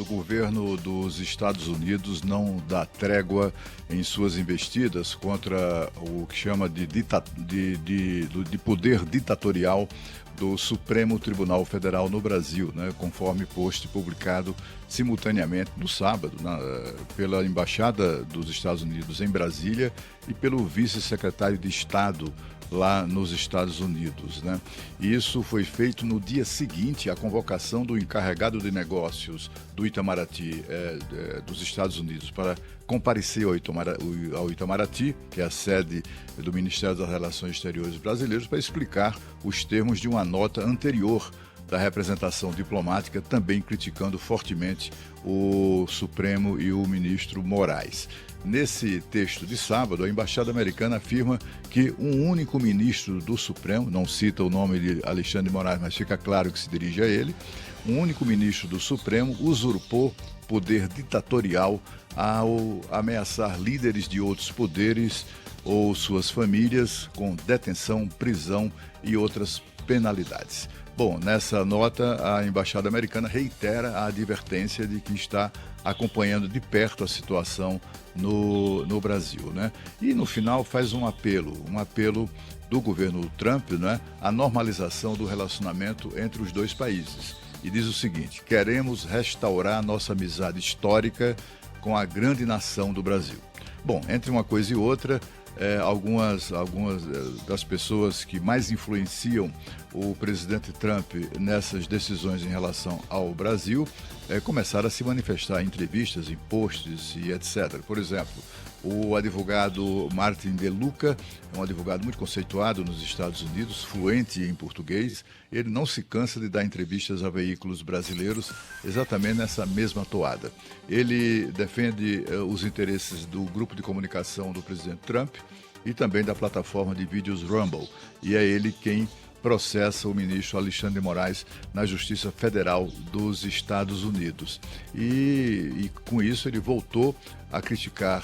o governo dos Estados Unidos não dá trégua em suas investidas contra o que chama de poder ditatorial do Supremo Tribunal Federal no Brasil, né, conforme post publicado simultaneamente no sábado pela Embaixada dos Estados Unidos em Brasília e pelo vice-secretário de Estado lá nos Estados Unidos, né? E isso foi feito no dia seguinte à convocação do encarregado de negócios do Itamaraty, dos Estados Unidos, para comparecer ao Itamaraty, que é a sede do Ministério das Relações Exteriores brasileiros, para explicar os termos de uma nota anterior da representação diplomática, também criticando fortemente o Supremo e o ministro Moraes. Nesse texto de sábado, a Embaixada Americana afirma que um único ministro do Supremo, não cita o nome de Alexandre de Moraes, mas fica claro que se dirige a ele, um único ministro do Supremo usurpou poder ditatorial ao ameaçar líderes de outros poderes ou suas famílias com detenção, prisão e outras penalidades. Bom, nessa nota, a Embaixada Americana reitera a advertência de que está acompanhando de perto a situação no Brasil, né? E no final faz um apelo do governo Trump, né, à normalização do relacionamento entre os dois países. E diz o seguinte: queremos restaurar nossa amizade histórica com a grande nação do Brasil. Bom, entre uma coisa e outra, algumas das pessoas que mais influenciam o presidente Trump nessas decisões em relação ao Brasil começaram a se manifestar em entrevistas, em posts e etc. Por exemplo, o advogado Martin De Luca é um advogado muito conceituado nos Estados Unidos, fluente em português. Ele não se cansa de dar entrevistas a veículos brasileiros exatamente nessa mesma toada. Ele defende os interesses do grupo de comunicação do presidente Trump e também da plataforma de vídeos Rumble. E é ele quem processa o ministro Alexandre de Moraes na Justiça Federal dos Estados Unidos. E com isso ele voltou a criticar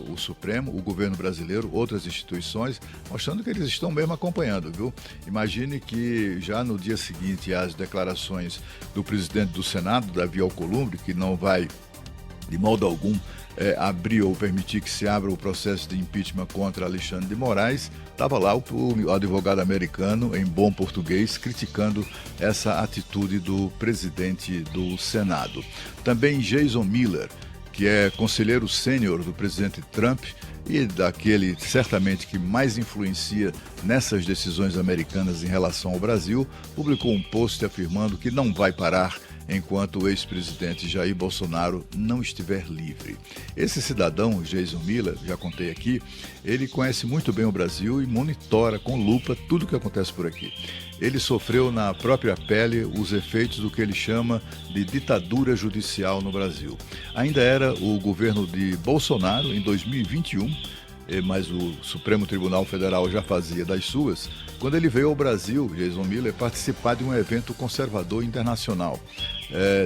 o Supremo, o governo brasileiro, outras instituições, mostrando que eles estão mesmo acompanhando, viu? Imagine que já no dia seguinte às declarações do presidente do Senado, Davi Alcolumbre, que não vai de modo algum abrir ou permitir que se abra o processo de impeachment contra Alexandre de Moraes, estava lá o advogado americano, em bom português, criticando essa atitude do presidente do Senado. Também Jason Miller, que é conselheiro sênior do presidente Trump e daquele certamente que mais influencia nessas decisões americanas em relação ao Brasil, publicou um post afirmando que não vai parar enquanto o ex-presidente Jair Bolsonaro não estiver livre. Esse cidadão, Jason Miller, já contei aqui, ele conhece muito bem o Brasil e monitora com lupa tudo o que acontece por aqui. Ele sofreu na própria pele os efeitos do que ele chama de ditadura judicial no Brasil. Ainda era o governo de Bolsonaro, em 2021, mas o Supremo Tribunal Federal já fazia das suas, quando ele veio ao Brasil, Jason Miller, participar de um evento conservador internacional,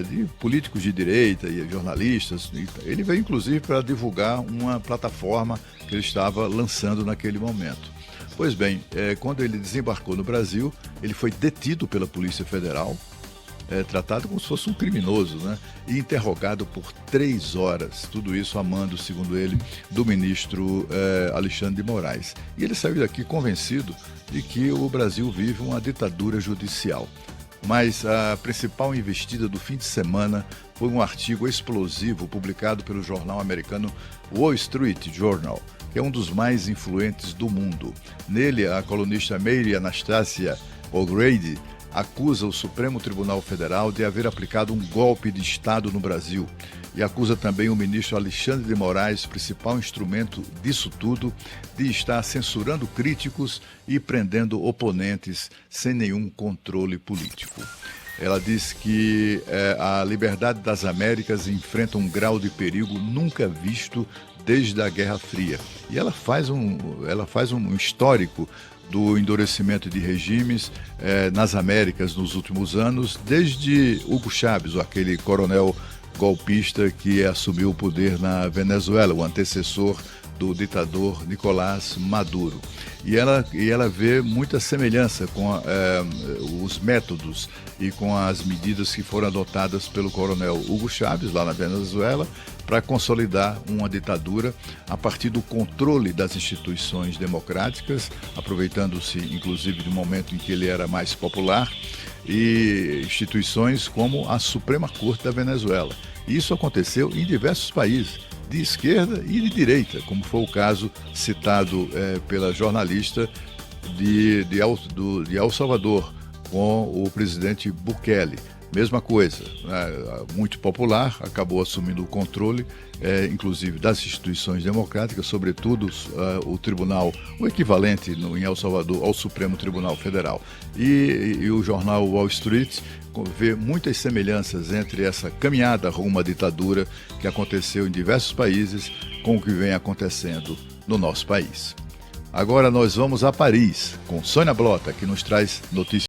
de políticos de direita e jornalistas. Ele veio, inclusive, para divulgar uma plataforma que ele estava lançando naquele momento. Pois bem, quando ele desembarcou no Brasil, ele foi detido pela Polícia Federal, tratado como se fosse um criminoso, né? E interrogado por 3 horas, tudo isso a mando, segundo ele, do ministro Alexandre de Moraes. E ele saiu daqui convencido de que o Brasil vive uma ditadura judicial. Mas a principal investida do fim de semana foi um artigo explosivo publicado pelo jornal americano Wall Street Journal, que é um dos mais influentes do mundo. Nele, a colunista Mary Anastasia O'Grady acusa o Supremo Tribunal Federal de haver aplicado um golpe de Estado no Brasil e acusa também o ministro Alexandre de Moraes, principal instrumento disso tudo, de estar censurando críticos e prendendo oponentes sem nenhum controle político. Ela diz que a liberdade das Américas enfrenta um grau de perigo nunca visto desde a Guerra Fria. E ela faz um histórico do endurecimento de regimes nas Américas nos últimos anos, desde Hugo Chávez, aquele coronel golpista que assumiu o poder na Venezuela, o antecessor do ditador Nicolás Maduro. E ela vê muita semelhança com os métodos e com as medidas que foram adotadas pelo coronel Hugo Chávez, lá na Venezuela, para consolidar uma ditadura a partir do controle das instituições democráticas, aproveitando-se inclusive do momento em que ele era mais popular, e instituições como a Suprema Corte da Venezuela. Isso aconteceu em diversos países, de esquerda e de direita, como foi o caso citado pela jornalista de El Salvador, com o presidente Bukele. Mesma coisa, né? Muito popular, acabou assumindo o controle, inclusive das instituições democráticas, sobretudo o tribunal, o equivalente em El Salvador ao Supremo Tribunal Federal. E o jornal Wall Street vê muitas semelhanças entre essa caminhada rumo à ditadura que aconteceu em diversos países com o que vem acontecendo no nosso país. Agora nós vamos a Paris com Sônia Blota, que nos traz notícias.